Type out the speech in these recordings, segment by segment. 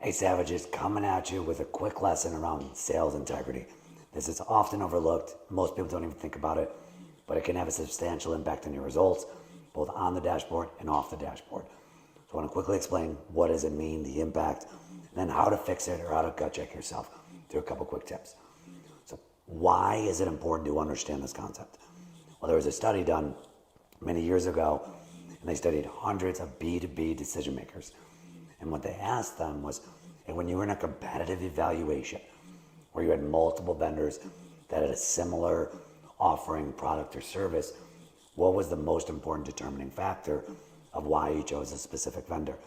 Hey Savages, coming at you with a quick lesson around sales integrity. This is often overlooked. Most people don't even think about it, but it can have a substantial impact on your results, both on the dashboard and off the dashboard. So I want to quickly explain what does it mean, the impact, and then how to fix it or how to gut check yourself through a couple quick tips. So why is it important to understand this concept? Well, there was a study done many years ago, and they studied hundreds of B2B decision makers. And what they asked them was, hey, when you were in a competitive evaluation where you had multiple vendors that had a similar offering, product, or service, what was the most important determining factor of why you chose a specific vendor?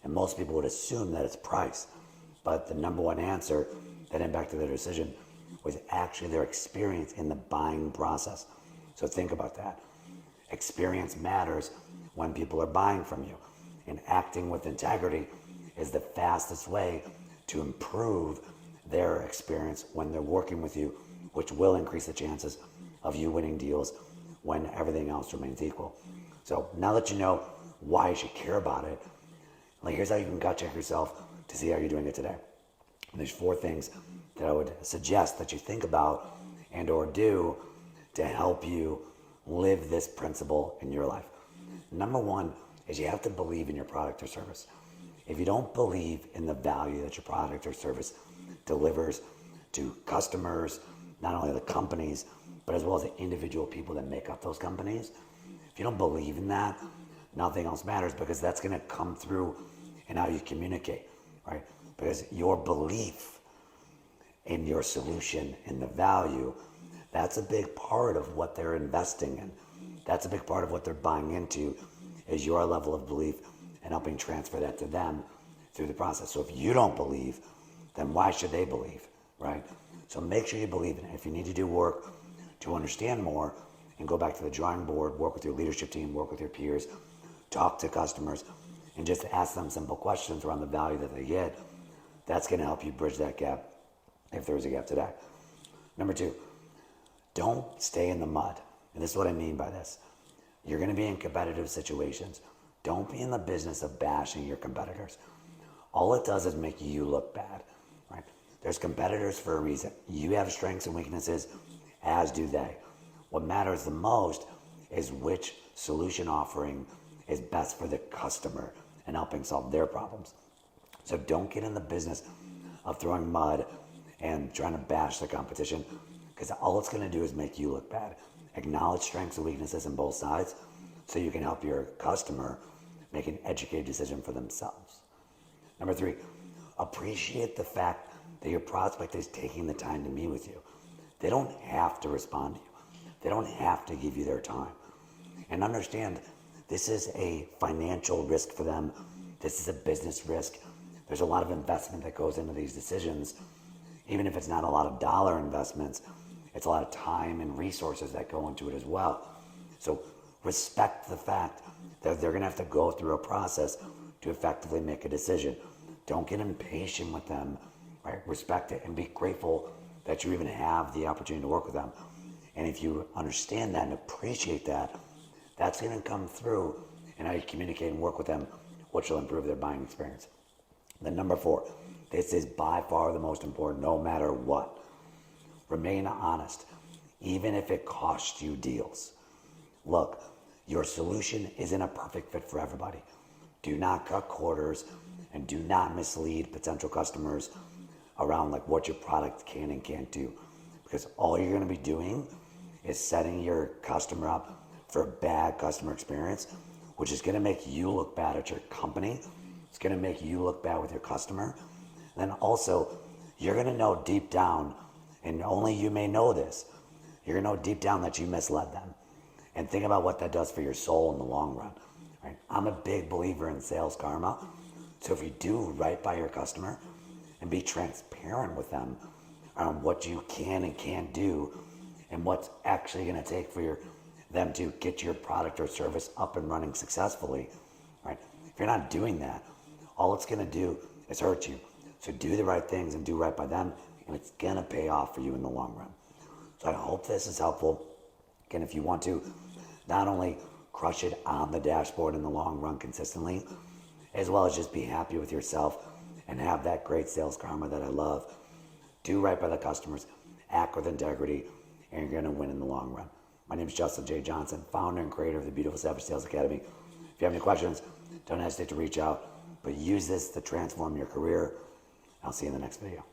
And most people would assume that it's price. But the number one answer that impacted their decision was actually their experience in the buying process. So think about that. Experience matters when people are buying from you. And acting with integrity is the fastest way to improve their experience when they're working with you, which will increase the chances of you winning deals when everything else remains equal. So now that you know why you should care about it, here's how you can gut check yourself to see how you're doing it today. And there's 4 things that I would suggest that you think about and or do to help you live this principle in your life. Number 1 is you have to believe in your product or service. If you don't believe in the value that your product or service delivers to customers, not only the companies, but as well as the individual people that make up those companies, if you don't believe in that, nothing else matters, because that's going to come through in how you communicate, right? Because your belief in your solution and the value, that's a big part of what they're investing in. That's a big part of what they're buying into, is your level of belief and helping transfer that to them through the process. So if you don't believe, then why should they believe, right? So make sure you believe in it. If you need to do work to understand more and go back to the drawing board, work with your leadership team, work with your peers, talk to customers, and just ask them simple questions around the value that they get, that's going to help you bridge that gap if there is a gap today. Number 2, don't stay in the mud. And this is what I mean by this. You're going to be in competitive situations. Don't be in the business of bashing your competitors. All it does is make you look bad, right? There's competitors for a reason. You have strengths and weaknesses, as do they. What matters the most is which solution offering is best for the customer and helping solve their problems. So don't get in the business of throwing mud and trying to bash the competition, because all it's going to do is make you look bad. Acknowledge strengths and weaknesses on both sides so you can help your customer make an educated decision for themselves. Number 3, appreciate the fact that your prospect is taking the time to meet with you. They don't have to respond to you. They don't have to give you their time. And understand, this is a financial risk for them. This is a business risk. There's a lot of investment that goes into these decisions. Even if it's not a lot of dollar investments, it's a lot of time and resources that go into it as well. So respect the fact that they're going to have to go through a process to effectively make a decision. Don't get impatient with them, right? Respect it and be grateful that you even have the opportunity to work with them. And if you understand that and appreciate that, that's going to come through in how you communicate and work with them, which will improve their buying experience. Then number 4, this is by far the most important, no matter what. Remain honest, even if it costs you deals. Look, your solution isn't a perfect fit for everybody. Do not cut corners and do not mislead potential customers around what your product can and can't do. Because all you're going to be doing is setting your customer up for a bad customer experience, which is going to make you look bad at your company. It's going to make you look bad with your customer. And then also, you're going to know deep down, and only you may know this, you're going to know deep down that you misled them. And think about what that does for your soul in the long run. Right? I'm a big believer in sales karma. So if you do right by your customer and be transparent with them on what you can and can't do and what's actually going to take for them to get your product or service up and running successfully, right? If you're not doing that, all it's going to do is hurt you. So do the right things and do right by them, and it's going to pay off for you in the long run. So I hope this is helpful. Again, if you want to not only crush it on the dashboard in the long run consistently, as well as just be happy with yourself and have that great sales karma that I love. Do right by the customers, act with integrity, and you're going to win in the long run. My name is Justin J. Johnson, founder and creator of the Beautiful Savage Sales Academy. If you have any questions, don't hesitate to reach out, but use this to transform your career. I'll see you in the next video.